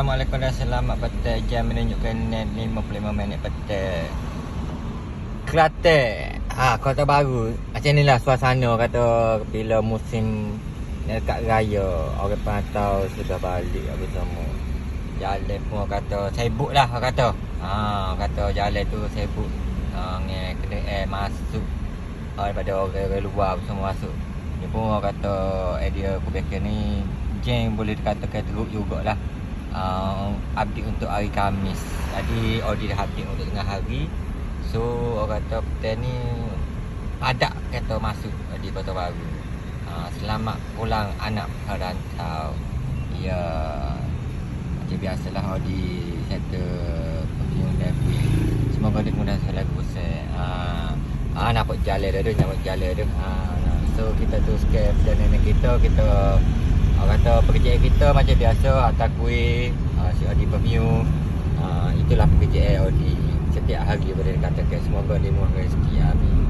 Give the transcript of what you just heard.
Assalamualaikum dan selamat petang. Jam menunjukkan 55 minit petang. Kelantan. Kota Baru. Macam inilah suasana kata bila musim dekat raya. Orang pantau sudah balik apa semua. Jalan pun kata sibuk lah kata. Kata jalan tu sibuk. Kena masuk. Daripada orang luar semua masuk. Dia pun kata dia kebaikan ni jeng boleh dikatakan teruk jugalah. Update untuk hari Khamis. Jadi order dah update untuk tengah hari. So orang kata petang ni padat kata masuk di Kota Baru. Selamat pulang anak perantau. Ya, macam biasalah di settle pengunjung David. Semoga dia mudah selalu pusat. Nampak jalan dah tu, nampak jalan tu. So kita teruskan perjalanan kita. Orang kata pekerjaan kita macam biasa, hantar kuih, COD perfume. Itulah pekerjaan OD setiap hari boleh dikatakan. Semoga dimurahkan rezeki. Amin.